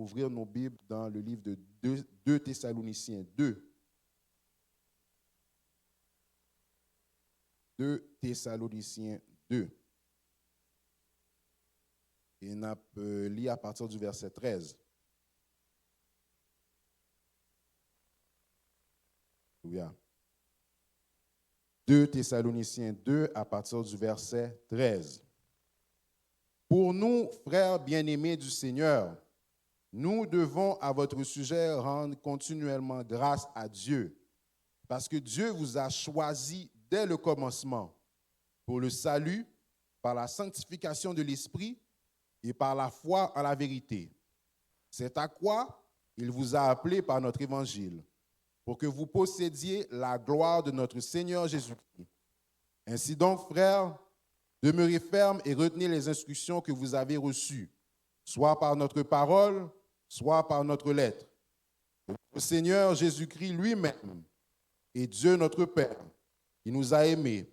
ouvrir nos Bibles dans le livre de 2 Thessaloniciens 2. 2 Thessaloniciens 2. Et on a lu à partir du verset 13. Alléluia. 2 Thessaloniciens 2 à partir du verset 13. Pour nous, frères bien-aimés du Seigneur, nous devons à votre sujet rendre continuellement grâce à Dieu, parce que Dieu vous a choisi dès le commencement pour le salut, par la sanctification de l'Esprit et par la foi en la vérité. C'est à quoi il vous a appelé par notre évangile, pour que vous possédiez la gloire de notre Seigneur Jésus-Christ. Ainsi donc, frères, demeurez fermes et retenez les instructions que vous avez reçues, soit par notre parole, soit par notre lettre. Le Seigneur Jésus-Christ lui-même et Dieu notre Père, qui nous a aimés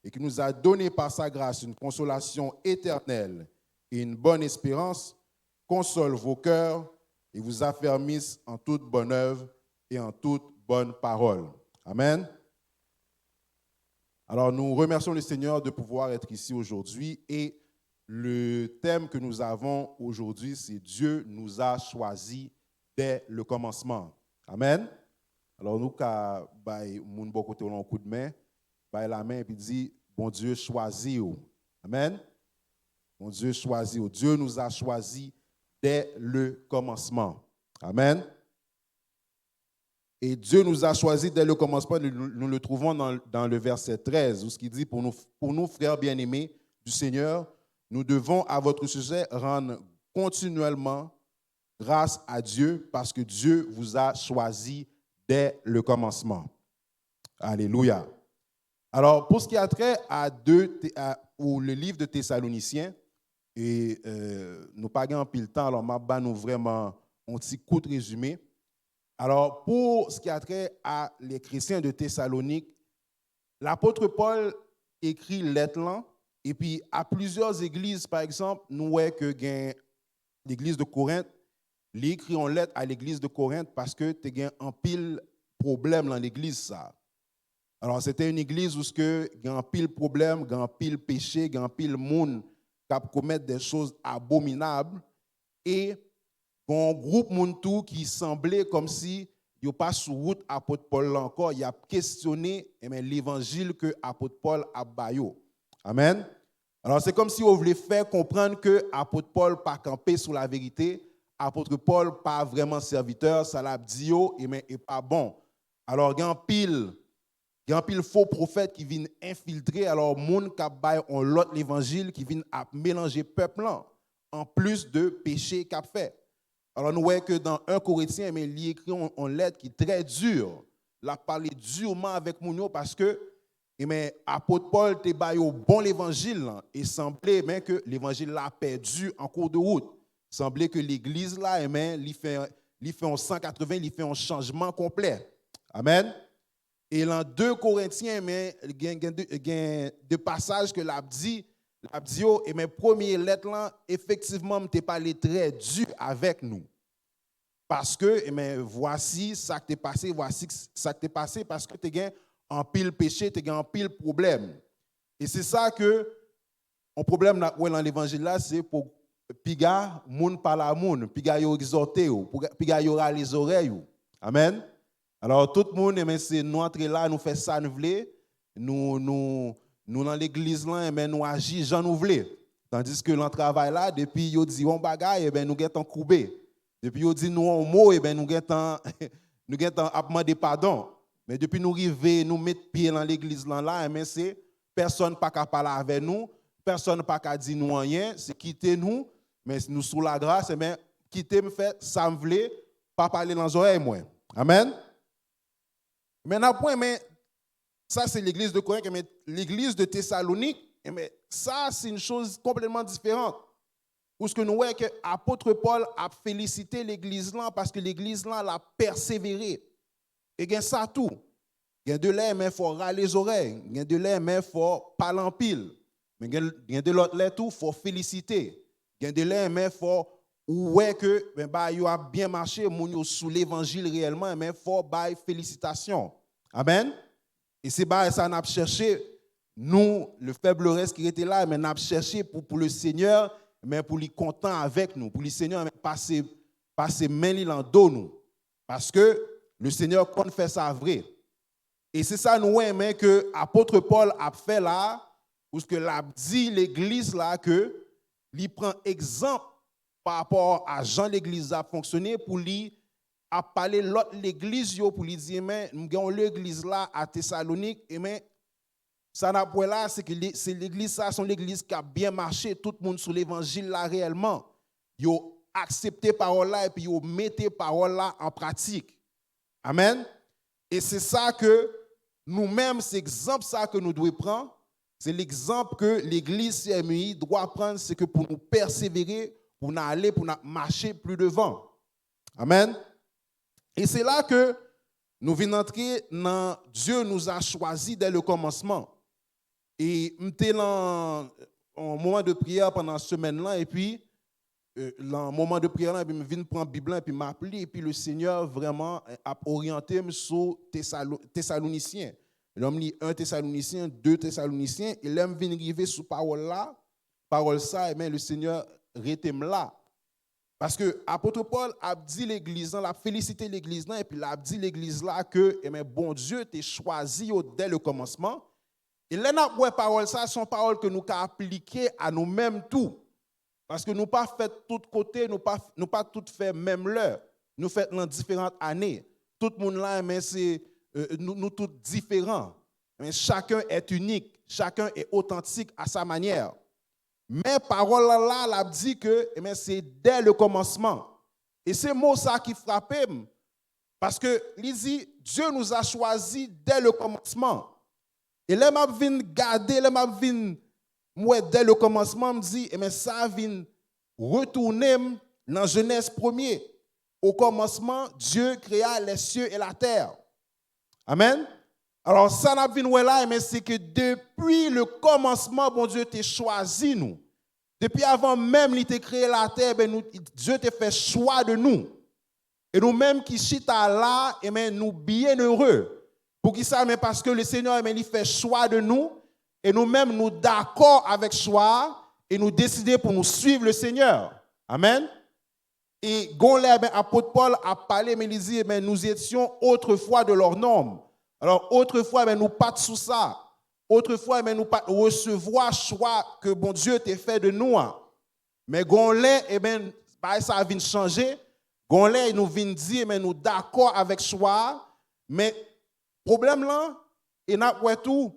et qui nous a donné par sa grâce une consolation éternelle et une bonne espérance, console vos cœurs et vous affermisse en toute bonne œuvre et en toute bonne parole. Amen. Alors, nous remercions le Seigneur de pouvoir être ici aujourd'hui et le thème que nous avons aujourd'hui, c'est Dieu nous a choisis dès le commencement. Amen. Alors, nous, quand nous avons un coup de main, la main et puis dit, bon Dieu choisit. Amen. Bon Dieu choisit. Dieu nous a choisis dès le commencement. Amen. Et Dieu nous a choisis dès le commencement, nous le trouvons dans le verset 13, où ce qui dit, pour nous, frères bien-aimés du Seigneur, nous devons à votre sujet rendre continuellement grâce à Dieu, parce que Dieu vous a choisis dès le commencement. Alléluia. Alors, pour ce qui a trait ou le livre de Thessaloniciens, et nous pas en pile temps, alors je vais nous vraiment un petit coup de résumé. Alors, pour ce qui a trait à les chrétiens de Thessalonique, l'apôtre Paul écrit lettre là, et puis à plusieurs églises, par exemple, nous voyons que l'église de Corinthe, il écrit en lettre à l'église de Corinthe parce que tu as un pile problème dans l'église ça. Alors, c'était une église où il y a un pile problème, il y a un pile péché, il y a un pile monde qui commettent des choses abominables et un groupe Muntu qui semblait comme si il n'y a pas sous route apôtre Paul encore, il a questionné l'évangile que apôtre Paul a baillé. Amen. Alors c'est comme si on voulait faire comprendre que apôtre Paul pas campé sur la vérité, apôtre Paul pas vraiment serviteur, ça l'a dit et pas bon. Alors il y a un pile faux prophète qui viennent infiltrer alors monde qui baille on l'autre l'évangile qui viennent à mélanger peuple là en plus de péché qu'a fait. Alors, nous voyons que dans 1 Corinthiens, il écrit en lettre qui est très dur. Il a parlé durement avec Mounio parce que l'apôtre Paul te baillé au bon l'évangile et semblait que l'évangile l'a perdu en cours de route. Il semblait que l'église là, il fait un 180, il fait un changement complet. Amen. Et dans 2 Corinthiens, il y a deux passages que l'a dit. Et mes premières lettres là, effectivement, m'était parlé très dur avec nous. Parce que, voici ça qui t'est passé, parce que tu as un pile péché, tu as un pile problème. Et c'est ça que, un problème dans l'évangile là, c'est pour piga, moun par la moun, piga yo exhorté, piga yo ra les oreilles. Amen. Alors, tout le monde, c'est nous entrer là, nous faire ça, nous voulons, nous dans l'église là, nous agissons, j'en nous voulons. Tandis que dans le travail là, depuis yo dit on bagaille, nous getons courbé. Depuis yo dit nous on mot, nous getons à demander pardon. Mais depuis nous arriver, nous mettre pied dans l'église là, c'est personne pas capable parler avec nous, personne pas capable dire nous rien, c'est quitter nous, mais nous sous la grâce, quitter me fait ça me voulait pas parler dans les oreilles moi. Amen. Maintenant point ça, c'est l'église de Corinthe, mais l'église de Thessalonique, mais ça, c'est une chose complètement différente. Où ce que nous voyons que l'apôtre Paul a félicité l'église là parce que l'église là l'a persévéré. Et il y a ça tout. Il y a de l'air, mais il faut râler les oreilles. Il y a de l'air, mais il faut parler en pile. Mais il y a de l'autre l'air tout, il faut féliciter. Il y a de l'air, mais il faut ou ouais que ben bah yo a bien marché moun yo sous l'évangile réellement mais faut bail félicitations. Amen. Et c'est bah ça n'a cherché nous le faible reste qui était là mais n'a cherché pour le Seigneur mais pour lui content avec nous pour le Seigneur passer main li dans dos nous parce que le Seigneur compte faire ça vrai. Et c'est ça nous aimons que apôtre Paul a fait là où ce que l'a dit l'église là que lui prend exemple par rapport à Jean l'église a fonctionné pour lui a parlé l'autre l'église pour lui dire mais nous avons l'église là à Thessalonique et mais ça n'a pas là c'est que c'est l'église ça sont l'église qui a bien marché tout le monde sur l'évangile là réellement yo accepté parole là et puis yo mettez parole là en pratique. Amen. Et c'est ça que nous-mêmes c'est exemple ça que nous devons prendre, c'est l'exemple que l'église CMI doit prendre, c'est que pour nous persévérer, pour nous aller, pour nous marcher plus devant. Amen. Et c'est là que nous venons entrer dans Dieu nous a choisi dès le commencement. Et nous étions en moment de prière pendant cette semaine-là, et puis, dans le moment de prière, je viens prendre la Bible et puis m'appeler, et puis le Seigneur vraiment a orienté sur Thessaloniciens. L'homme lit 1 Thessaloniciens, 2 Thessaloniciens, et l'homme vient arriver sur parole là, parole ça, et bien le Seigneur retient là. Parce que l'apôtre Paul a dit l'église, il a félicité l'église, et puis il a dit l'église là que, eh bien, bon Dieu t'a choisi dès le commencement. Et là, nous parole ça, sont paroles que nous avons appliquées à nous-mêmes tout. Parce que nous pas fait tout côté, nous pas tout fait même l'heure. Nous fait dans différentes années. Tout le monde là, mais c'est nous tous différents. Mais chacun est unique, chacun est authentique à sa manière. Mais parole là, elle a dit que c'est dès le commencement. Et c'est mot ça qui frappait. Parce que dit, Dieu nous a choisis dès le commencement. Et là, je viens garder, là, je viens, moi, dès le commencement, je me dis, ça vient retourner dans Genèse 1er. Au commencement, Dieu créa les cieux et la terre. Amen. Alors, ça n'a vient là, mais c'est que depuis le commencement, bon Dieu t'a choisi nous. Depuis avant même il t'a créé la terre, Dieu t'a fait choix de nous. Et nous-mêmes qui chita là, nous bien heureux. Pour qui ça? Mais parce que le Seigneur, il fait choix de nous, et nous-mêmes nous d'accord avec choix, et nous décider pour nous suivre le Seigneur. Amen. Et l'apôtre Paul a parlé, mais il dit, nous étions autrefois de leurs normes. Alors, autrefois, nous pas sous ça. Autrefois, nous pas recevoir choix que bon Dieu t'a fait de nous. Mais ça vient changer. Il nous vient dire, nous d'accord avec choix. Mais problème là, et n'a pas tout.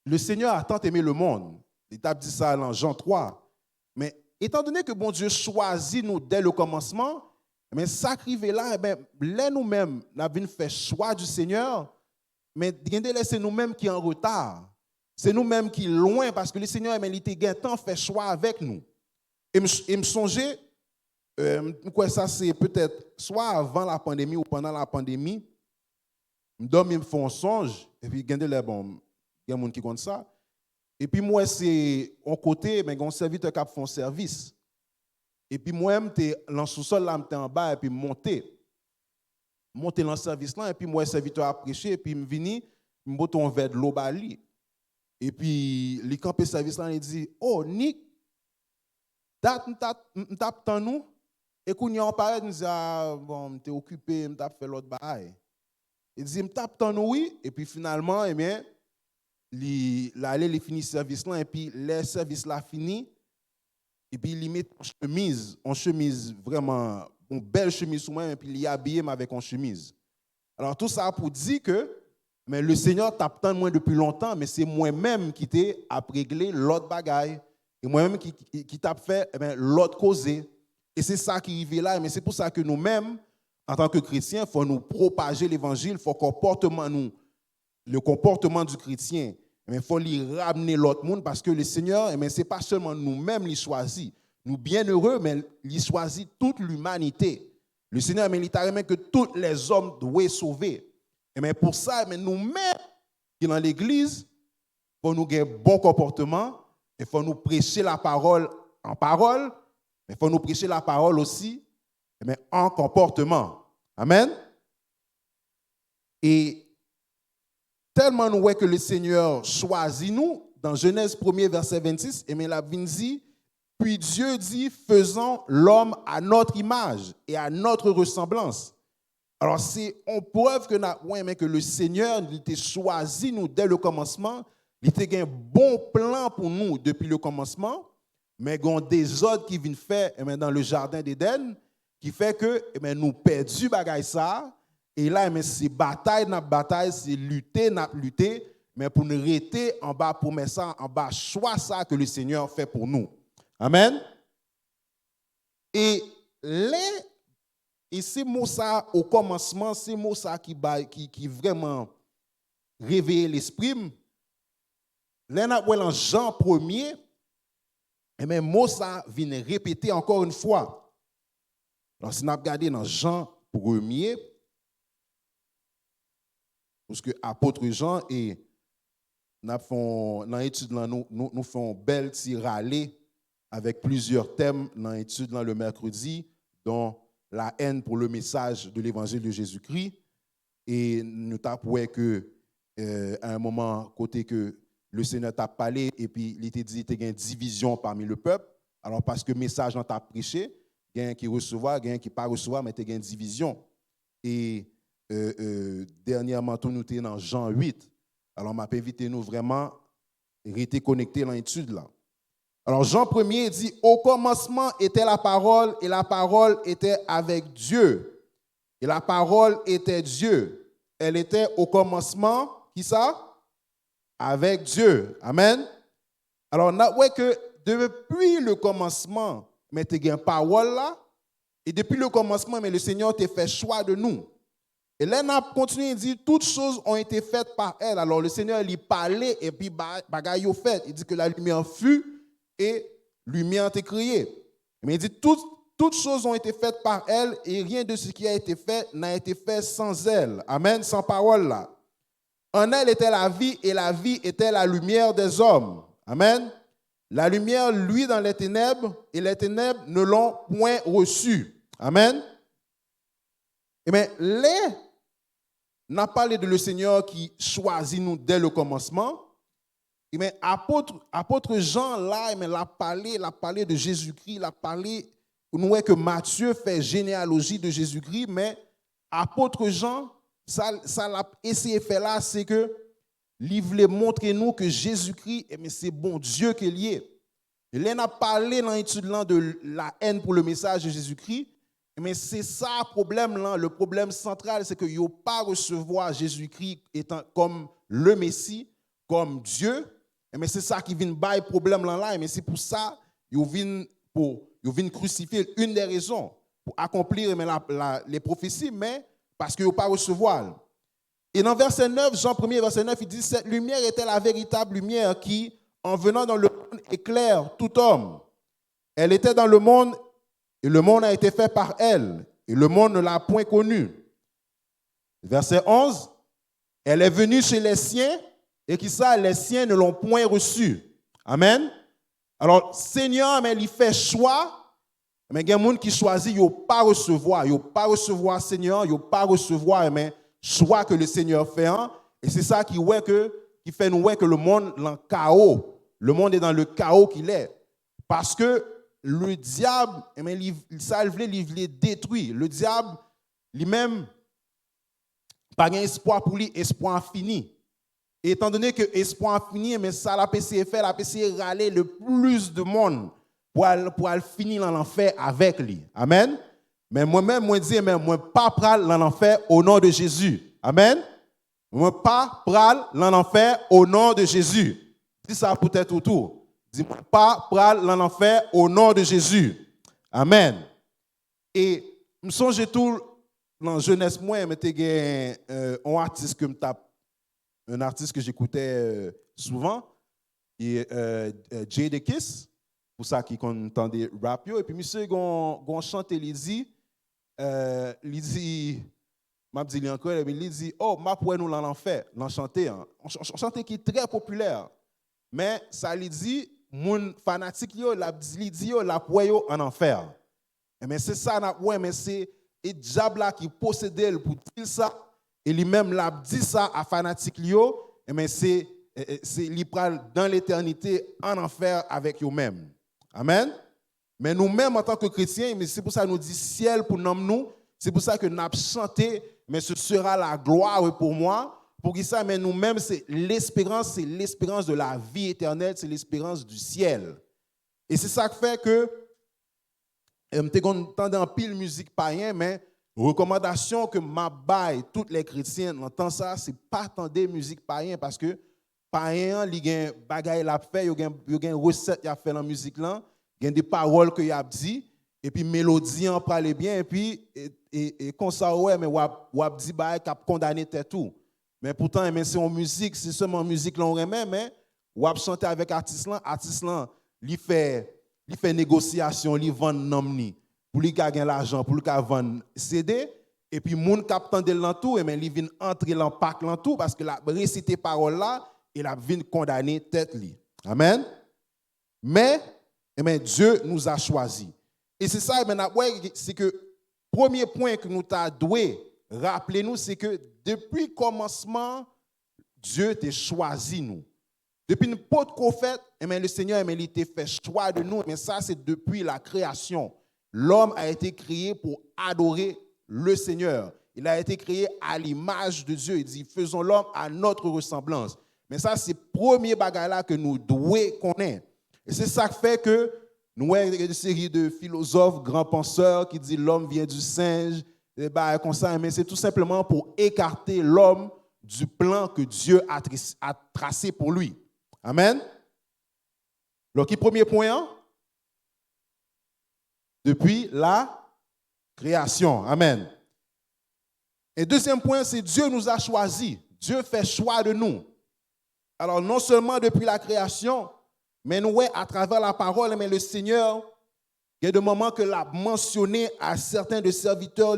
Le Seigneur a tant aimé le monde. Il t'a dit ça dans Jean 3. Mais étant donné que bon Dieu choisit nous dès le commencement, mais ça arrive là, là nous-mêmes, nous avons fait choix du Seigneur, mais c'est nous-mêmes qui en retard. C'est nous-mêmes qui loin parce que le Seigneur, il était temps fait choix avec nous. Et me songer, ça c'est peut-être soit avant la pandémie ou pendant la pandémie, je me fais un songe, et puis il y a des gens qui comptent ça. Et puis moi, c'est en côté, mais un serviteur qui fait un service. Et puis moi, je suis dans le sous-sol, là, je en bas, et puis monter dans le service là, et puis moi, le serviteur a prêché, et puis je viens, je mets un verre de l'eau bali. Et puis, le campé service là, il dit, oh, Nick, t'as nous. Et quand on parle, il dit, ah, bon, t'es occupé, t'as fait l'autre bail. Il dit, m'tape nous, oui. Et puis finalement, eh bien, il finit le service là, et puis le service là fini. Et puis il met en chemise vraiment, une belle chemise sur moi, et puis il est habillé avec une chemise. Alors tout ça pour dire que mais le Seigneur tape tant moi depuis longtemps, mais c'est moi-même qui t'ai réglé l'autre bagaille. Et moi-même qui t'a fait l'autre causé. Et c'est ça qui arrive là. Mais c'est pour ça que nous-mêmes, en tant que chrétiens, il faut nous propager l'évangile, il faut le comportement du chrétien. Il faut lui ramener l'autre monde parce que le Seigneur, ce n'est pas seulement nous-mêmes qui choisit. Nous bien heureux, mais il choisit toute l'humanité. Le Seigneur, il t'a que tous les hommes doivent être sauvés. Et pour ça, nous-mêmes qui dans l'église, il faut nous avoir un bon comportement, il faut nous prêcher la parole en parole, Mais il faut nous prêcher la parole aussi, mais en comportement. Amen. Et tellement nous voyons que le Seigneur choisit nous, dans Genèse 1er, verset 26, et bien la Bible dit, puis Dieu dit, faisons l'homme à notre image et à notre ressemblance. Alors c'est en preuve que le Seigneur il était choisi nous dès le commencement, il était un bon plan pour nous depuis le commencement, mais il y a des ordres qui viennent faire dans le jardin d'Éden, qui fait que nous perdons bagaille ça. Et là, c'est bataille, c'est lutter, mais pour nous rester en bas, pour mettre ça en bas, choix ça que le Seigneur fait pour nous. Amen. Et ces mots ça, au commencement, ces mots ça qui vraiment réveillent l'esprit. Là, dans Jean 1er, et même mot ça vient répéter encore une fois. Alors, si nous regardons dans Jean 1er, parce que apôtre Jean et dans l'étude nous faisons belle tiralée avec plusieurs thèmes dans l'étude le mercredi, dont la haine pour le message de l'évangile de Jésus-Christ. Et nous avons que à un moment côté que le Seigneur t'a parlé et puis il était dit qu'il y a une division parmi le peuple. Alors parce que le message on t'a prêché, il y a un qui recevoir, il y a un qui pas recevoir, mais il y a une division. Et dernièrement, nous sommes dans Jean 8. Alors, je invité nous vraiment à rester connectés dans l'étude là. Alors, Jean 1er dit, au commencement était la parole, et la parole était avec Dieu. Et la parole était Dieu. Elle était au commencement, qui ça? Avec Dieu. Amen. Alors, on voit que depuis le commencement, mais tu as une parole là, et depuis le commencement, mais le Seigneur t'a fait choix de nous. Et là, on a continué à dire toutes choses ont été faites par elle. Alors, le Seigneur, il parlait et puis, bagaille au fait. Il dit que la lumière fut et lumière a été créée. Mais il dit toutes choses ont été faites par elle et rien de ce qui a été fait n'a été fait sans elle. Amen, sans parole là. En elle était la vie et la vie était la lumière des hommes. Amen. La lumière, lui, dans les ténèbres et les ténèbres ne l'ont point reçue. Amen. Et bien, on a parlé de le Seigneur qui choisit nous dès le commencement. Et bien, apôtre Jean, là, il a parlé de Jésus-Christ, il a parlé, nous voyons que Matthieu fait généalogie de Jésus-Christ, mais apôtre Jean, ça l'a essayé de faire là, c'est que il voulait montrer nous que Jésus-Christ, c'est bon Dieu qui est lié. Et là, on a parlé dans l'étude de la haine pour le message de Jésus-Christ. Mais c'est ça le problème là. Le problème central, c'est que ils n'ont pas recevoir Jésus-Christ étant comme le Messie, comme Dieu. Mais c'est ça qui vient bailler problème là. Mais c'est pour ça qu'ils viennent crucifier. Une des raisons pour accomplir les prophéties, mais parce qu'ils n'ont pas recevoir. Et dans verset 9, Jean 1er, verset 9, il dit, cette lumière était la véritable lumière qui, en venant dans le monde, éclaire tout homme. Elle était dans le monde, et le monde a été fait par elle, et le monde ne l'a point connue. Verset 11, elle est venue chez les siens, et qui ça, les siens ne l'ont point reçue. Amen. Alors, Seigneur, mais il fait choix, mais il y a des gens qui choisissent, ils ne pas recevoir Seigneur, ils ne pas recevoir, mais choix que le Seigneur fait, et c'est ça qui fait nous voir que le monde est en chaos. Le monde est dans le chaos qu'il est. Parce que le diable, il voulait détruire. Le diable, lui-même, pas d'espoir pour lui, espoir fini. Et étant donné que espoir fini, mais ça, la PCF fait, la PCF râler le plus de monde pour aller finir dans l'enfer avec lui. Amen. Mais moi-même, moi dis, mais moi pas pral dans l'enfer au nom de Jésus. Amen. Moi pas pral dans l'enfer au nom de Jésus. Dis ça peut-être autour. Dis-moi pas pral dans l'enfer au nom de Jésus. Amen. Et je me songe tout dans jeunesse moi, mais un artiste que me tape, un artiste que j'écoutais souvent, et Jay Kiss, pour ça qui entendait rap et puis monsieur gon chante il dit m'a dit encore il dit oh m'a pour nous l'en fait l'en chanter on chantait qui est très populaire mais ça lui dit moun fanatique yo, la dit yo, la poué yo en enfer. Mais c'est ça n'a ouais, mais c'est et diable là qui possède elle pour dire ça et lui-même l'a dit ça à fanatique yo, mais c'est il pral dans l'éternité en enfer avec eux-mêmes. Amen. Mais nous-mêmes en tant que chrétiens, mais c'est pour ça que nous dit ciel pour nous, c'est pour ça que nous avons chanté, mais ce sera la gloire pour moi. Pour qui ça, mais nous-mêmes, c'est l'espérance de la vie éternelle, c'est l'espérance du ciel. Et c'est ça qui fait que, je entends en pile musique païen, mais recommandation que ma baille, toutes les chrétiens entendent ça, c'est pas attendre musique païen, parce que païen, il y a un bagage à faire, il y a une recette à faire dans la musique là, il y a des paroles qu'il a dit, et puis mélodie en parle bien, et puis et comme ça ouais, mais ou dit bail qui a condamné tout. Mais pourtant, c'est en musique, c'est seulement musique là on remet, mais ou a chanter avec artiste là, il fait négociation, il vend nomni pour lui gagner l'argent, pour lui vendre CD, et puis moun qui attendait l'entour, et il vient entrer dans pack l'entour parce que la récité parole là, il a vient condamner tête li. Amen. Mais Dieu nous a choisis. Et c'est ça, c'est que premier point que nous t'a doué, rappelez-nous, c'est que depuis le commencement, Dieu t'a choisi nous. Depuis une porte qu'on fait, le Seigneur il t'a fait choix de nous, mais ça c'est depuis la création. L'homme a été créé pour adorer le Seigneur. Il a été créé à l'image de Dieu. Il dit, faisons l'homme à notre ressemblance. Mais ça c'est le premier bagage là que nous devons connaître. Et c'est ça qui fait que nous avons une série de philosophes, grands penseurs qui disent l'homme vient du singe, comme ça, mais c'est tout simplement pour écarter l'homme du plan que Dieu a tracé pour lui. Amen. Donc, premier point, depuis la création. Amen. Et deuxième point, c'est Dieu nous a choisis. Dieu fait choix de nous. Alors, non seulement depuis la création, mais nous, à travers la parole, mais le Seigneur, il y a des moments que l'a mentionné à certains de serviteurs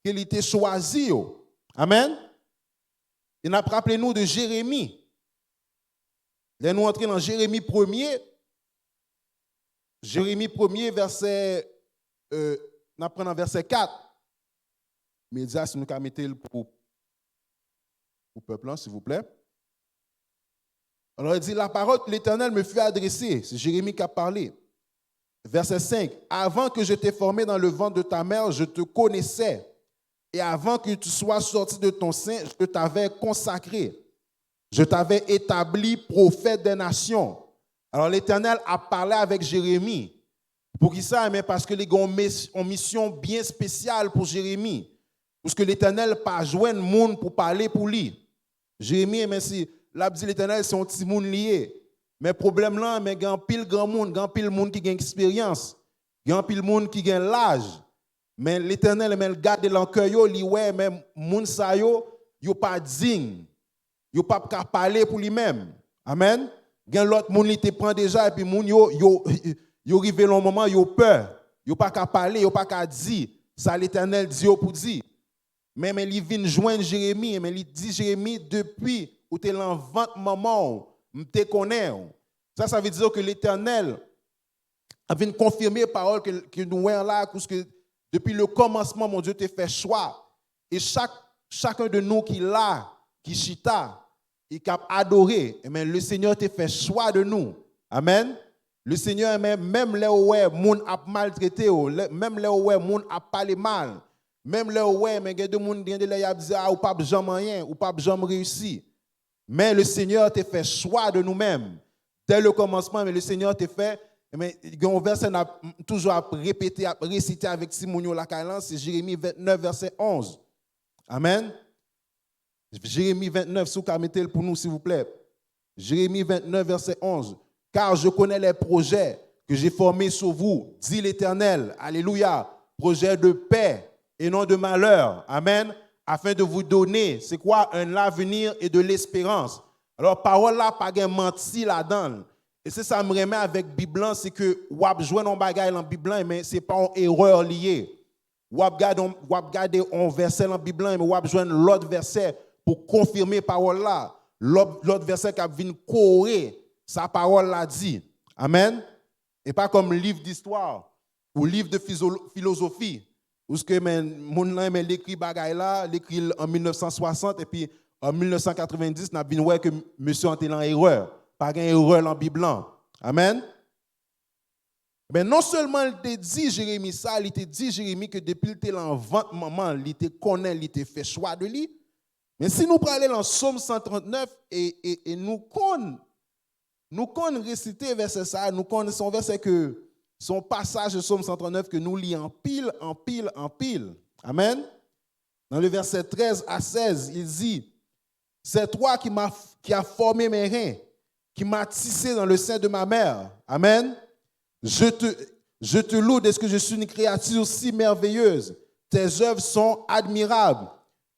qu'il était choisi. Amen. Il a rappelé nous de Jérémie. Là, nous entrons dans Jérémie 1er. Jérémie 1er, verset, nous apprenons verset 4. Média, si nous pouvons mettre pour le peuple, s'il vous plaît. Alors, il dit, la parole de l'Éternel me fut adressée. C'est Jérémie qui a parlé. Verset 5. Avant que je t'ai formé dans le ventre de ta mère, je te connaissais. Et avant que tu sois sorti de ton sein, je t'avais consacré. Je t'avais établi prophète des nations. Alors, l'Éternel a parlé avec Jérémie. Pour qui ça? Mais parce que les gens ont une mission bien spéciale pour Jérémie. Parce que l'Éternel n'a pas joué de monde pour parler pour lui. Jérémie, mais si l'a dit l'Éternel, c'est un petit monde lié. Mais le problème là, mais il y a un pile grand monde, il y a un pile monde qui a expérience, il y a un pile monde qui a l'âge. Mais l'Éternel, mais le garde dans le cœur, il ouais, mais monde ça yo pas digne. Yo pas capable parler pour lui-même. Amen. Il y a l'autre monde qui te prend déjà et puis monde yo arrivé dans un moment, yo peur. Yo pas capable parler, yo pas capable dire ça l'Éternel dit pour dire. Mais il vient joindre Jérémie, mais il dit Jérémie depuis où tu es dans 20 moments, je te connais. Ça veut dire que l'Éternel a venu confirmer la parole que nous avons là, parce que depuis le commencement, mon Dieu t'a fait choix. Et chacun de nous qui l'a, qui chita, et qui a adoré, le Seigneur t'a fait choix de nous. Amen. Le Seigneur, même là où le monde a maltraité, même là où le monde a parlé mal, même là où il y a des gens qui disent ou pas jamais rien, ou pas jamais réussi. Mais le Seigneur t'a fait choix de nous-mêmes. Dès le commencement, mais le Seigneur t'a fait. Il y a un verset toujours à répéter, à réciter avec Simonio Lacalan, c'est Jérémie 29, verset 11. Amen. Jérémie 29, si vous pouvez mettre pour nous, s'il vous plaît. Jérémie 29, verset 11. Car je connais les projets que j'ai formés sur vous, dit l'Éternel. Alléluia. Projet de paix et non de malheur. Amen. Afin de vous donner, c'est quoi? Un avenir et de l'espérance. Alors, parole là, pas de menti là-dedans. Et c'est ça me remet avec Bible, c'est que ou ap jouer dans bagaille dans Bible, mais c'est pas une erreur liée. Ou ap garder un verset dans Bible, mais ou ap jouer l'autre verset pour confirmer parole là. L'autre verset qui vient corriger sa parole là dit. Amen. Et pas comme livre d'histoire ou livre de philosophie. Où ce que mon mais l'écrit bagaille là, l'écrit en 1960 et puis en 1990, n'a bien ouais que monsieur était en erreur. Pas une erreur dans la Bible. Amen. Mais non seulement il te dit Jérémie ça, il te dit Jérémie que depuis qu'il était en vente maman, il te connaît, il te fait choix de lui. Mais si nous parlons dans Psaume 139 et nous réciter verset ça, nous connaissons son verset que son passage de Psaume 139 que nous lisons en pile, en pile, en pile. Amen. Dans le verset 13 à 16, il dit, c'est toi qui as formé mes reins, qui m'as tissé dans le sein de ma mère. Amen. Je te loue de ce que je suis une créature si merveilleuse. Tes œuvres sont admirables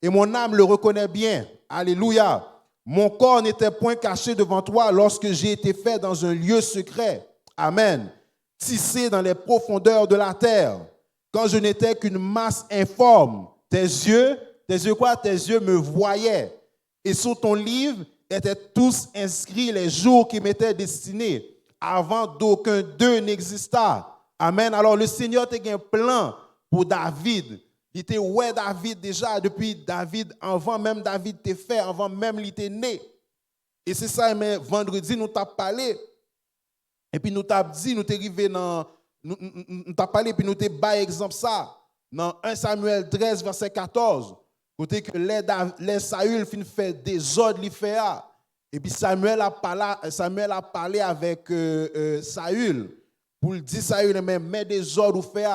et mon âme le reconnaît bien. Alléluia. Mon corps n'était point caché devant toi lorsque j'ai été fait dans un lieu secret. Amen. Tissé dans les profondeurs de la terre, quand je n'étais qu'une masse informe. Tes yeux quoi? Tes yeux me voyaient. Et sur ton livre étaient tous inscrits les jours qui m'étaient destinés, avant d'aucun d'eux n'exista. Amen. Alors le Seigneur a un plan pour David. Il était ouais David déjà depuis David, avant même David t'est fait, avant même il était né. Et c'est ça, mais vendredi nous t'avons parlé. Et puis nous t'avons dit, nous t'es arrivé dans, nous t'avons parlé, puis nous t'es bas exemple ça, dans 1 Samuel 13, verset 14, côté que les Saül fin fait des ordres, il fait. Et puis Samuel a parlé avec Saül pour lui dire Saül, mais des ordres ou fait,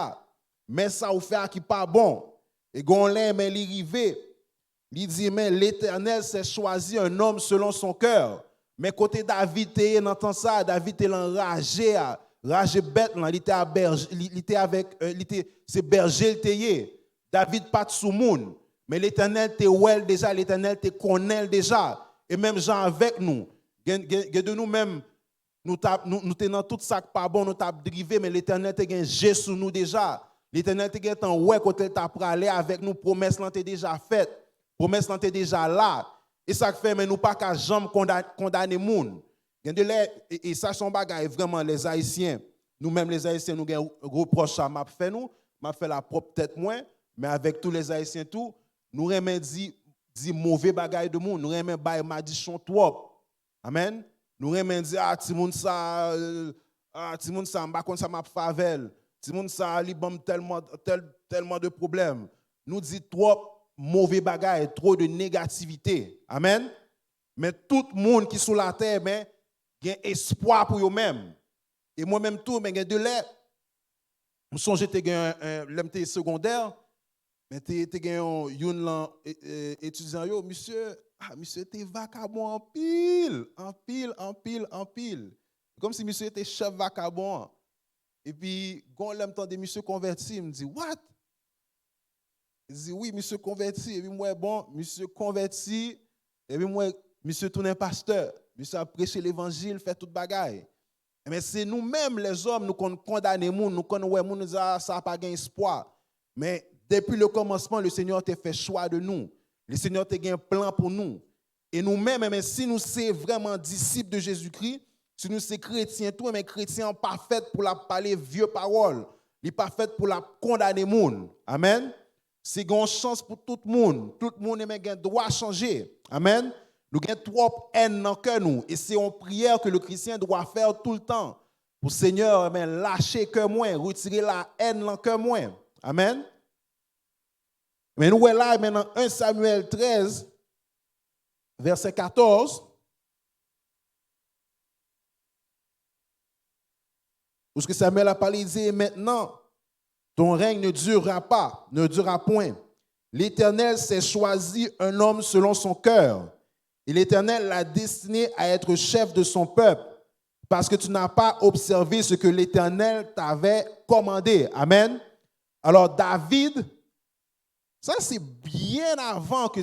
mais ça ou fait qui pas bon. Et Gonlin, mais il rivé. Il dit, mais l'Éternel s'est choisi un homme selon son cœur. Mais côté David, il entend ça, David est enragé, ragé bête, il était avec, c'est berger le tayé. David pas de sous-moun, mais l'Éternel te well déjà, l'Éternel te connaît déjà. Et même gens avec nous, de nous-mêmes, nous tenons tout ça qui pas bon, nous t'avons drivé, mais l'Éternel te gagne sur nous déjà. L'Éternel te gagne en ouais quand il t'a parlé avec nous, promesse là t'es déjà faite, promesse là t'es déjà là. Et ça fait mais nous pas qu'à jamais condamner moun. Et ça son bagage vraiment les Haïtiens. Nous-mêmes les Haïtiens nous gagne reproche ça m'a fait la propre tête moins, mais avec tous les Haïtiens tout, nous remet dit mauvais bagage de monde, nous remet bail madichon trop. Amen. Nous remet dit ti moun ça m'pa kon ça m'a favel. Ti moun ça li bam tellement de problèmes. Nous dit trop mauvais bagage, trop de négativité. Amen. Mais tout le monde qui est sur la terre, mais il y a espoir pour eux-mêmes. Et moi-même tout, mais il y a de l'air. Je songe que tu as un secondaire, mais tu as un étudiant, monsieur, tu es vacabond en pile, en pile, en pile, en pile. Comme si monsieur était chef vacabond. Et puis, quand je monsieur converti, il me dit, what? Il dit, oui, monsieur converti. Et puis, moi, bon, monsieur converti. Et puis, moi, monsieur tourne pasteur. Monsieur a prêché l'évangile, fait toute bagaille. Mais c'est nous-mêmes, les hommes, nous condamnons, nous connaissons, nous ça n'a pas d'espoir. Mais depuis le commencement, le Seigneur a fait choix de nous. Le Seigneur a un plan pour nous. Et nous-mêmes, mais si nous sommes vraiment disciples de Jésus-Christ, si nous sommes chrétiens, tout, mais chrétiens pas fait pour la parler vieux paroles, il pas fait pour la condamner monde. Amen. C'est une chance pour tout le monde. Tout le monde doit changer. Amen. Nous avons trop haine dans le cœur nous. Et c'est une prière que le chrétien doit faire tout le temps. Pour le Seigneur, lâcher cœur moins, retirer la haine dans le cœur moins. Amen. Mais nous sommes là maintenant 1 Samuel 13, verset 14. Où ce que Samuel a parlé, il dit, maintenant, ton règne ne durera point. L'Éternel s'est choisi un homme selon son cœur. Et l'Éternel l'a destiné à être chef de son peuple, parce que tu n'as pas observé ce que l'Éternel t'avait commandé. Amen. Alors David, ça c'est bien avant que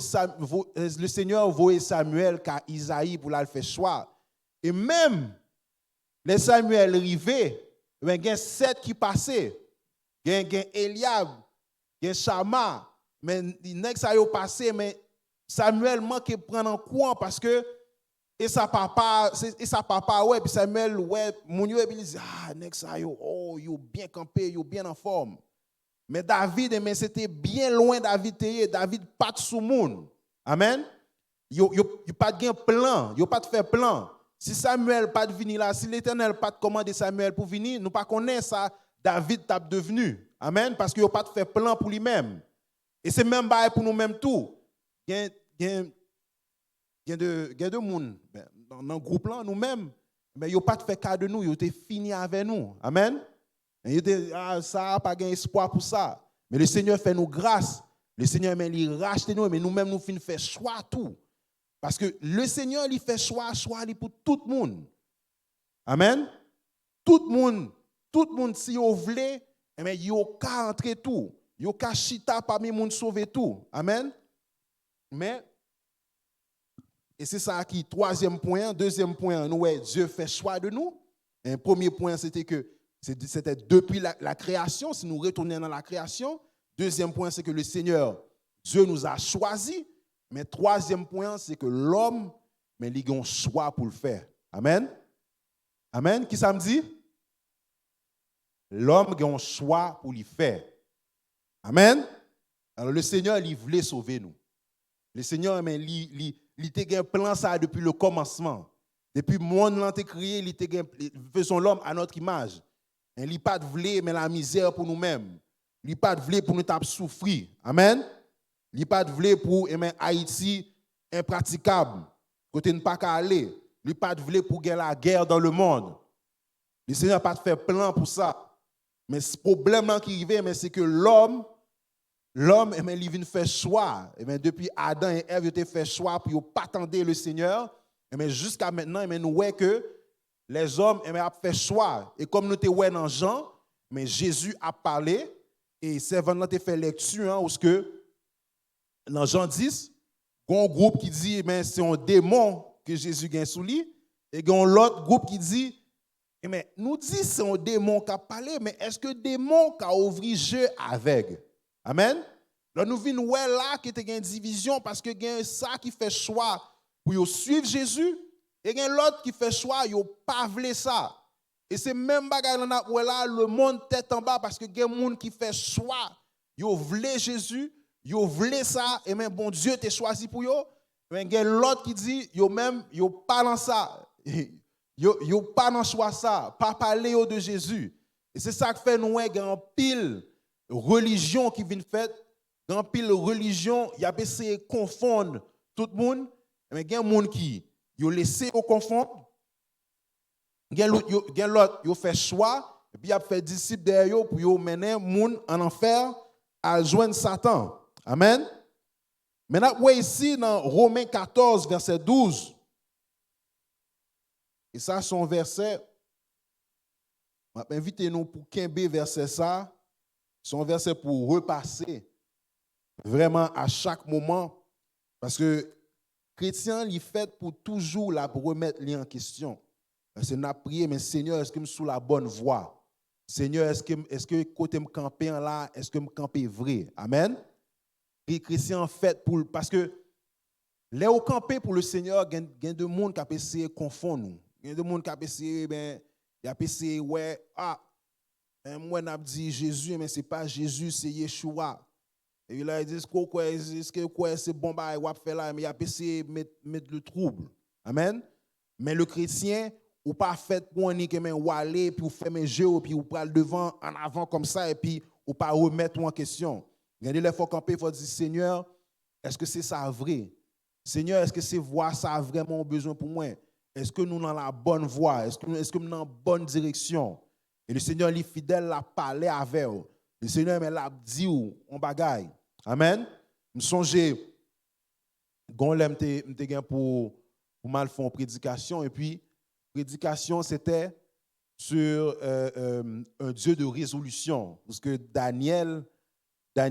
le Seigneur voyait Samuel qu'à Isaïe pour le faire choix. Et même les Samuel arrivés, il y a 7 qui passaient. Il y a Eliab, il y a Shama, mais il y a passé, mais Samuel manque de prendre en compte parce que Et sa papa, ouais, puis Samuel, ouais, mon yo, et puis il dit, ah, next ça, yo, oh, yo bien campé, yo bien en forme. Mais David, mais c'était bien loin David, David pas de sous monde. Amen. Yo pas de plan, yo pas de faire plan. Si Samuel pas de venir là, si l'Éternel pas de commander Samuel pour venir, nous pas connaître ça David t'a devenu. Amen, parce que yo pas de faire plan pour lui-même. Et c'est même bail pour nous-mêmes tout. Gen de monde dans le groupe là nous-mêmes, mais yo pas de faire cas de nous, yo t'es fini avec nous. Amen. Et ça pas gain espoir pour ça. Mais le Seigneur fait nous grâce. Le Seigneur il rachète nous, mais nous-mêmes nous fin faire choix tout. Parce que le Seigneur il fait choix pour tout le monde. Amen. Tout le monde si vous voulez, mais yo ka entrer tout. Yo ka chita parmi monde sauver tout. Amen. Mais et c'est ça qui troisième point, deuxième point, nous Dieu fait choix de nous. Un premier point c'était que c'était depuis la création, si nous retournons dans la création. Deuxième point, c'est que le Seigneur, Dieu nous a choisis. Mais troisième point, c'est que l'homme, mais il a un choix pour le faire. Amen. Amen. Qui ça me dit? L'homme a un choix pour le faire. Amen. Alors le Seigneur, il voulait sauver nous. Le Seigneur, il a un plan ça depuis le commencement. Depuis le monde l'a créé, il faisait l'homme à notre image. Il n'a pas de voler, mais la misère pour nous-mêmes. Il n'a pas de voler pour nous souffrir. Amen. Il n'a pas de voler pour Haïti impraticable. Côté ne pas qu'à aller. Il n'a pas de voler pour gagner la guerre dans le monde. Le Seigneur n'a pas fait plan pour ça. Mais ce problème qui arrive, c'est que l'homme, il vient faire choix. Depuis Adam et Ève, ils ont fait choix pour ne pas attendre le Seigneur. Jusqu'à maintenant, nous voyons que les hommes ont fait choix. Et comme nous te voyons dans Jean, mais Jésus a parlé et servant a fait lecture parce que dans Jean 10, il y a un groupe qui dit que c'est un démon que Jésus gagne sous lui et il y a l'autre groupe qui dit nous dit que c'est un démon qui a parlé, mais est-ce que le démon qui a ouvert jeu aveugle? Amen. Là nous venons là qu'il y a une division parce que il y a ça qui fait choix pour suivre Jésus. Et il y a l'autre qui fait choix, il n'a pas voulu ça. Et c'est même bagaille là, le monde tête en bas parce que il y a des gens qui fait choix. Ils voulaient Jésus, ils voulaient ça, et même bon Dieu t'a choisi pour eux. Mais il y a l'autre qui dit, ils pas dans ça. Ils pas dans choix ça, pas parler de Jésus. Et c'est ça qui fait nous il y a un pile religion qui vient faite, un pile religion, il y a essayé de confondre tout le monde. Mais il y a des gens qui ils ont laissé au confondre. Il y a l'autre, ils ont fait choix, et puis ils ont fait disciples derrière pour mener les gens en enfer à joindre Satan. Amen. Maintenant, vous voyez ici dans Romains 14, verset 12. Et ça, son verset, invitez-nous pour Kembe verset ça. Son verset pour repasser vraiment à chaque moment. Parce que chrétien, il fait pour toujours la remettre en question. C'est n'a prié, mais Seigneur, est-ce que je suis sous la bonne voie? Seigneur, est-ce que côté me camper là, est-ce que me camper vrai? Amen. Et chrétien fait pour parce que les au camper pour le Seigneur, il y a de monde qui a essayé de confondre nous. Il y a de monde qui a essayé ouais, moi n'a dit Jésus mais c'est pas Jésus, c'est Yeshua. Et là, ils disent quoi, c'est bon, bah, il va faire là, mais il a essayé de mettre le trouble. Amen. Mais le chrétien, ou pas fait pour un que ou aller, puis ou faire mes jeux, puis ou pas le devant, en avant comme ça, et puis ou pas remettre en question. Regardez les fois camper, il faut dire, Seigneur, est-ce que c'est ça vrai? Seigneur, est-ce que c'est voie ça a vraiment besoin pour moi? Est-ce que nous dans la bonne voie? Est-ce que nous dans la bonne direction? Et le Seigneur, il est fidèle, l'a parlé avec vous. Le Seigneur, l'a dit ou on bagaille. Amen. Je songe, pour mal faire une prédication, et puis, prédication, c'était sur un Dieu de résolution. Parce que Daniel la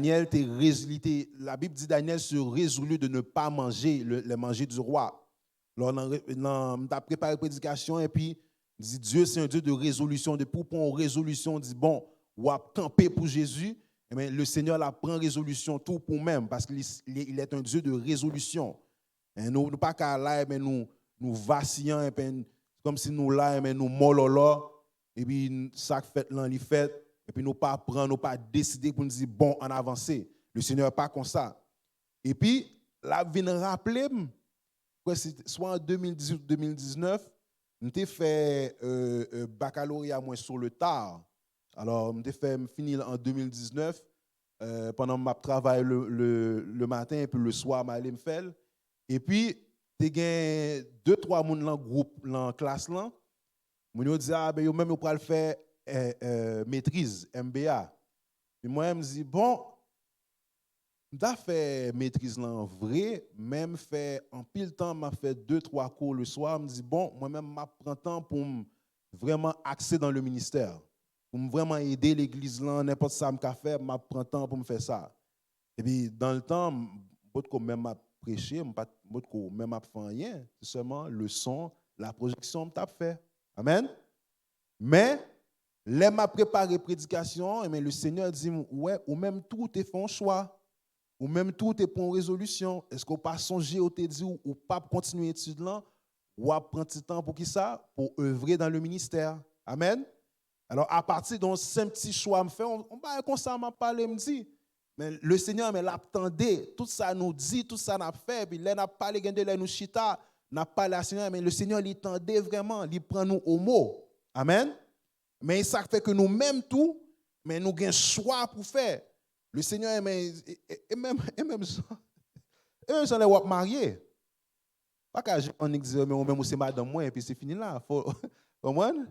Bible dit Daniel se résolut de ne pas manger le manger du roi. Alors, on a préparé la prédication, et puis, dit Dieu, c'est un Dieu de résolution. De pour une résolution, on dit bon, on va camper pour Jésus. Mais le Seigneur la prend résolution tout pour même parce qu'il est un Dieu de résolution. Et nous pas qu'à là, mais nous nous vacillant, et puis, comme si nous là, mais nous mololo, et puis ça fait là, il fait, et puis nous pas prendre, nous pas décider pour nous dire, bon, en avancer. Le Seigneur n'est pas comme ça. Et puis, là, vient rappeler, soit en 2018 ou 2019, nous avons fait baccalauréat moins sur le tard. Alors, nous avons fait finir en 2019. Pendant que je travaille le matin et puis le soir, je me faire. Et puis, il y a 2-3 personnes dans le groupe, dans la classe. Ils ont dit, ah, ben, yo même, vous pouvez faire maîtrise, MBA. Et moi, je me dis, bon, j'ai fait maîtrise en vrai, même fait en pile temps, m'a fait 2-3 cours le soir. Je me dis, bon, moi-même, je prends temps pour vraiment axer dans le ministère. Pour vraiment aider l'église là, n'importe ça que je fais, je prends temps pour me faire ça. Et puis, dans le temps, je même à prêcher, je même à faire rien. C'est seulement le son, la projection, je fait. Amen. Mais, là, m'a préparé prédication, et le Seigneur dit, ouais, ou même tout est fait un choix. Ou même tout est pour une résolution. Est-ce qu'on pas songer ou te dit ou pas continuer l'étude là, ou à prendre du temps pour qui ça? Pour œuvrer dans le ministère. Amen. Alors, à partir d'un simple petit choix, on va comme ça, m'a parlé, me dit. Mais le Seigneur, mais l'attendait. Tout ça nous dit, tout ça n'a fait. Puis là, n'a parlé, là, nous chita, n'a parlé à Seigneur, mais le Seigneur, il tendait vraiment, il prend nous au mot. Amen. Mais ça fait que nous même tout, mais nous avons un choix pour faire. Le Seigneur, et même ça, les wap marié. Pas qu'on dit, mais on même c'est madame moi, et puis c'est fini là. Faut, comprendre?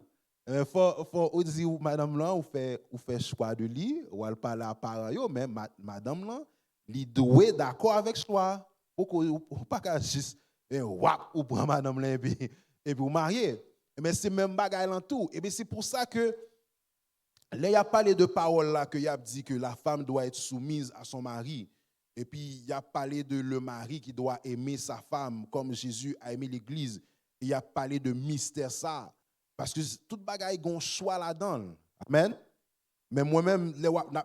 Faut dire, madame là, ou fait choix de lui, ou elle parle à parents, mais madame là, il doit d'accord avec choix. Pas qu'à juste, wap, ou prend madame là, et puis vous marier. Mais c'est même bagaille en tout. Et bien c'est pour ça que, là, il y a parlé de paroles là, qu'il a dit que la femme doit être soumise à son mari. Et puis, il a parlé de le mari qui doit aimer sa femme comme Jésus a aimé l'Église. Il a parlé de mystère ça. Parce que toute bagaille a un choix là-dedans. Amen. Mais moi-même,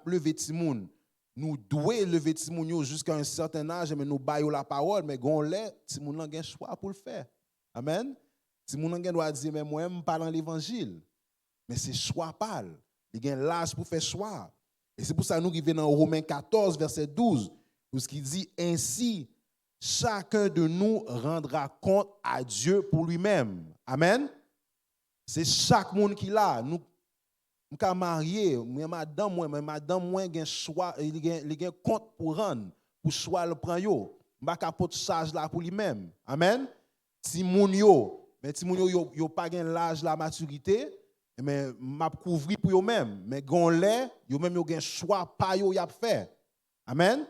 le Timoun, nous devons lever Timoun jusqu'à un certain âge, mais nous baillons la parole, mais Timoun a un choix pour le faire. Amen. Timoun doit dire, mais moi-même, je parle dans l'évangile. Mais c'est choix pâle. Il y a l'âge pour faire choix. Et c'est pour ça que nous arrivons dans Romains 14, verset 12, où ce qui dit, ainsi, chacun de nous rendra compte à Dieu pour lui-même. Amen. C'est chaque monde qui l'a. Nous sommes mariés, mais madame, moi, il y a un choix, il y a un compte pour rendre, pour choix le prendre. Yo. Je ne pas charge là pour lui-même. Amen. Si moun yo, mais si moun yo pas l'âge, la maturité, mais m'a couvrir pour eux-mêmes, mais gon lè, yo même yo gen choix pas yo y a fait. Amen.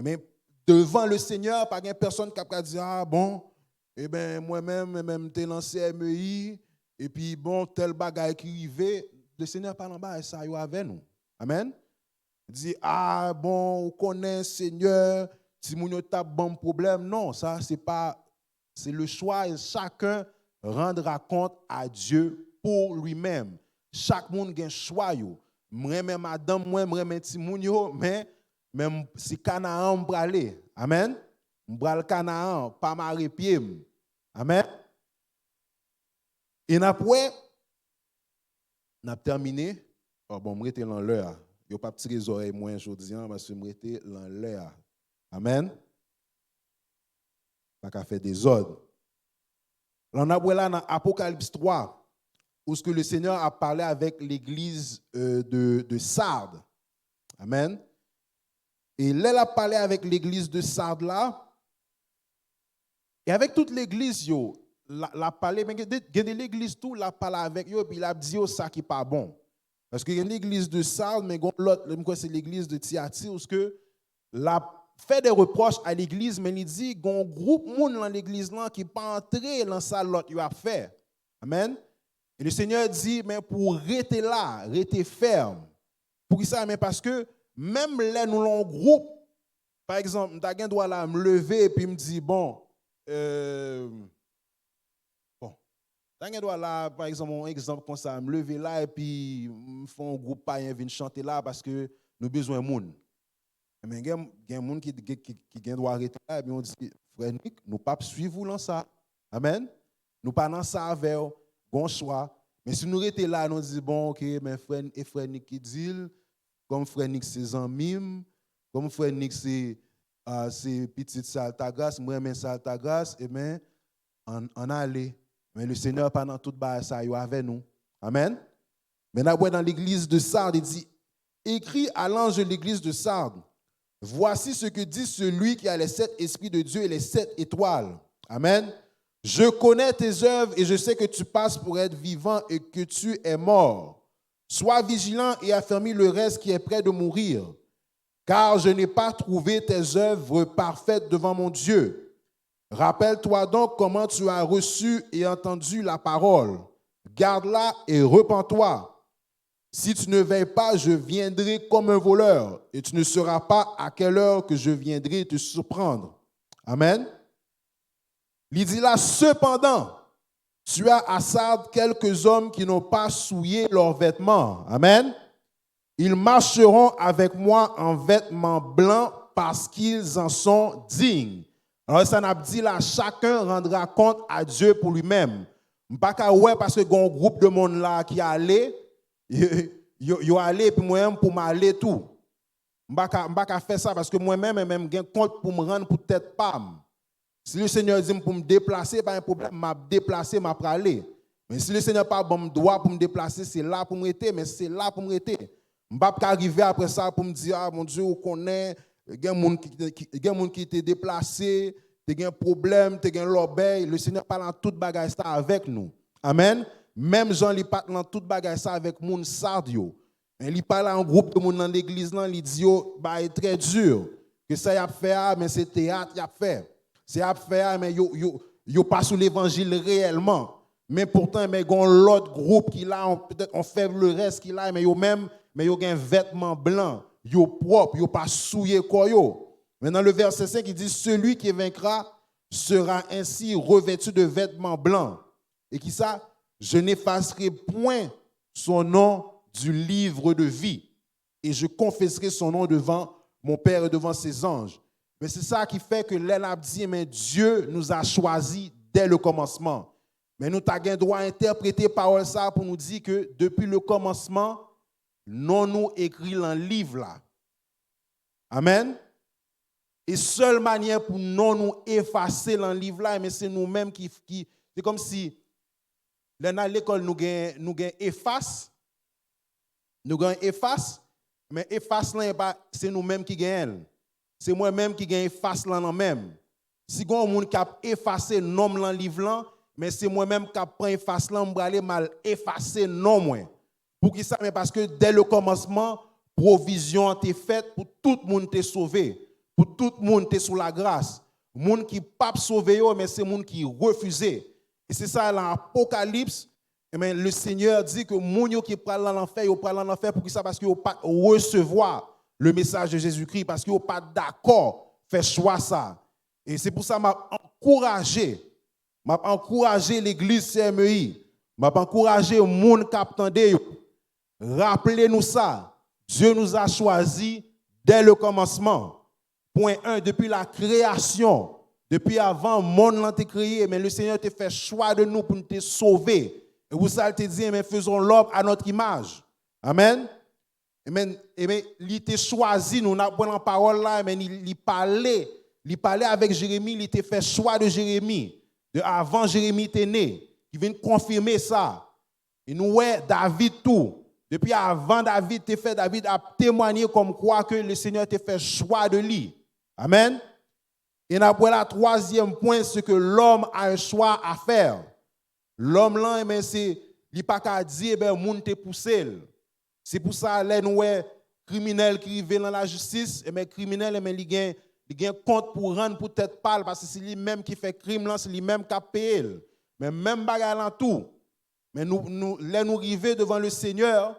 Mais devant le Seigneur, pas gen personne qui a dire ah bon, eh ben moi-même t'ai lancé MEI et puis bon tel bagaille qui arrivé, le Seigneur parle en bas et ça yo avec nous. Amen. Il dit ah bon, on connaît Seigneur, si moun yo t'a bon problème, non, ça c'est le choix et chacun rendra compte à Dieu pour lui-même. Chaque monde a un choix. Moi, même madame, moi, même petit moun, mais même si Canaan m'bralé. Amen. M'bral Canaan, pas marrer pied. Amen. Et après, on a terminé. Oh, bon, m'rete dans l'heure. Yo pas petit les oreilles moins aujourd'hui parce que m'rete dans l'heure. Amen. Pas qu'à faire des ordres. On a là dans Apocalypse 3. Où ce que le Seigneur a parlé avec l'église de Sardes. Amen. Et là, il a parlé avec l'église de Sardes là. Et avec toute l'église, la parlé, mais il y a l'église tout, la parlé avec eux, puis il a dit ça qui n'est pas bon. Parce qu'il y a l'église de Sardes, mais l'autre, c'est l'église de Thyatire, où ce que la fait des reproches à l'église, mais il dit qu'il y a un groupe de monde dans l'église là qui n'est pas entré dans ça, l'autre, il a fait. Amen. Et le Seigneur dit, mais pour rester là, rester ferme. Pour ça, mais parce que même là, nous avons un groupe, par exemple, je dois là me lever et puis me dire, bon, je dois là, par exemple, un exemple comme ça, me lever là et puis me faire un groupe païen venir chanter là parce que nous avons besoin de monde. Mais il y a des gens qui doivent arrêter là et puis on dit, frère Nick, nous ne pouvons pas suivre vous dans ça. Amen. Nous pas dans ça avec bon choix. Mais si nous étions là, nous disons, bon, ok, mais frère Nick qui dit, comme frère Nick c'est Zanmim, comme frère Nick c'est petite Saltagas, moi-même Saltagas, et bien, on allait. Mais le Seigneur, pendant toute base, ça, il est avec nous. Amen. Maintenant, dans l'église de Sardes, il dit, écrit à l'ange de l'église de Sardes, voici ce que dit celui qui a les 7 esprits de Dieu et les 7 étoiles. Amen. Je connais tes œuvres et je sais que tu passes pour être vivant et que tu es mort. Sois vigilant et affermis le reste qui est près de mourir, car je n'ai pas trouvé tes œuvres parfaites devant mon Dieu. Rappelle-toi donc comment tu as reçu et entendu la parole. Garde-la et repens-toi. Si tu ne veilles pas, je viendrai comme un voleur et tu ne sauras pas à quelle heure que je viendrai te surprendre. Amen. Il dit là, cependant, tu as à Sardes quelques hommes qui n'ont pas souillé leurs vêtements. Amen. Ils marcheront avec moi en vêtements blancs parce qu'ils en sont dignes. Alors, ça n'a dit là, chacun rendra compte à Dieu pour lui-même. Pas parce que un groupe de monde là qui allait, yo allé puis moi-même pour m'aller tout. Pas faire ça parce que moi-même même j'ai compte pour me rendre pour tête pas. Si le Seigneur dit pour me déplacer, pas un problème, m'a déplacer, m'a aller. Mais si le Seigneur pas bon droit pour me déplacer, c'est là pour me rester, mais c'est là pour me rester. Je ne peux pas arriver après ça pour me dire, ah mon Dieu, on connaît, il y a des gens qui étaient déplacés, il y a un problème, il y a l'obéi. Le Seigneur parle en toute bagaille ça avec nous. Amen. Même Jean, il parle en toute bagaille ça avec moun Sardio. Il parle en groupe de monde dans l'église, il dit, bah, c'est très dur. Que ça y a fait, mais c'est théâtre, y a fait. C'est à faire, mais yo pas sous l'évangile réellement. Mais pourtant, mais il y a l'autre groupe qui là, peut-être on fait le reste qui là, mais yo même, mais yo un vêtement blanc, yo propre, yo pas souillé quoi yo. Mais dans le verset 5, il dit, celui qui vaincra sera ainsi revêtu de vêtements blancs. Et qui ça? Je n'effacerai point son nom du livre de vie. Et je confesserai son nom devant mon Père et devant ses anges. Mais c'est ça qui fait que l'El dit, mais Dieu nous a choisis dès le commencement. Mais nous avons le droit d'interpréter parole ça pour nous dire que depuis le commencement, non nous écrit dans le livre là. Amen. Et seule manière pour nous effacer dans le livre là, mais c'est nous-mêmes qui c'est comme si à l'école nous gagnons efface, mais efface là c'est nous-mêmes qui gagnons. C'est moi-même qui gagne efface là non même. Si gon moun qui a effacé nom dans livre là, mais c'est moi-même qui prend efface là, m'ba aller mal effacer non moi. Pour qui ça? Mais parce que dès le commencement, provision a été faite pour tout le monde te sauvé, pour tout le monde te sous la grâce. Moun qui pas sauvé mais c'est moun qui refusé. Et c'est ça dans l'Apocalypse, le Seigneur dit que moun yo qui pral dans l'enfer, yo pral dans l'enfer pour qui ça? Parce que yo pas recevoir le message de Jésus-Christ parce qu'ils n'ont pas d'accord faire choix ça. Et c'est pour ça que m'a encouragé l'église CMEI, m'a encouragé le monde qui attendait. Rappelez-nous ça. Dieu nous a choisis dès le commencement. Point 1, depuis la création, depuis avant le monde n'a été créé, mais le Seigneur t'a fait choix de nous pour nous te sauver. Et vous ça te dit, mais faisons l'homme à notre image. Amen. Il était choisi, nous n'avons pas la parole là, mais il parlait avec Jérémie, il était fait choix de Jérémie. De avant Jérémie était né. Il vient confirmer ça. Et nous, ouais, David tout. Depuis avant David, David a témoigné comme quoi que le Seigneur t'a fait choix de lui. Amen. Et après la troisième point, c'est que l'homme a un choix à faire. L'homme là, c'est, il n'a pas qu'à dire, moun te poussé. C'est pour ça que nous criminels qui vivent dans la justice, et criminels il a un compte pour rendre pour tête pâle parce que c'est lui-même qui fait crime là, c'est lui-même qui a payé. Mais même bagarre dans tout. Mais nous arrivons devant le Seigneur,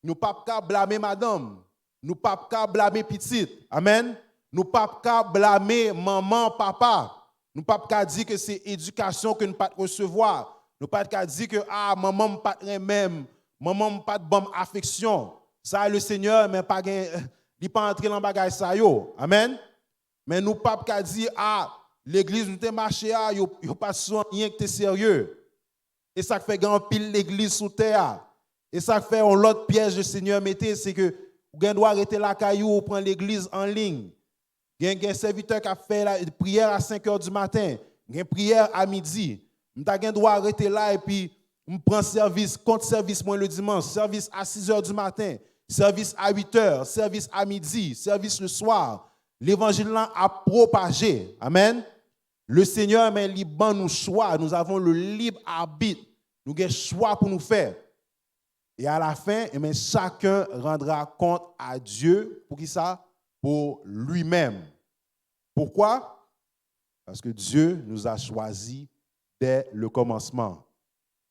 nous pas qu'à blâmer madame, nous pas qu'à blâmer petite. Amen. Nous pas qu'à blâmer maman, papa. Nous pas qu'à dire que c'est éducation que nous pas recevoir. Nous pas qu'à dire que maman pas même. Maman pas de bonne affection. Ça le Seigneur mais pas il pas entrer dans bagage ça yo. Amen. Mais nous pas qu'à dire l'église nous te marché a, yo pas souvent rien que t'es sérieux. Et ça fait grand pile l'église sous terre. Et ça fait on l'autre piège le Seigneur mettait, c'est que vous doit arrêter la caillou ou prendre l'église en ligne. Il y a un serviteur qui a fait la prière à 5h du matin, il y a une prière à midi. Nous doit arrêter là et puis on prend service, compte service moi le dimanche, service à 6h du matin, service à 8h, service à midi, service le soir. L'évangile là a propagé. Amen. Le Seigneur mais libre nous choix, nous avons le libre arbitre. Nous avons choix pour nous faire. Et à la fin, chacun rendra compte à Dieu pour qui ça? Pour lui-même. Pourquoi? Parce que Dieu nous a choisis dès le commencement.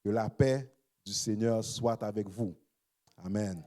Que la paix du Seigneur soit avec vous. Amen.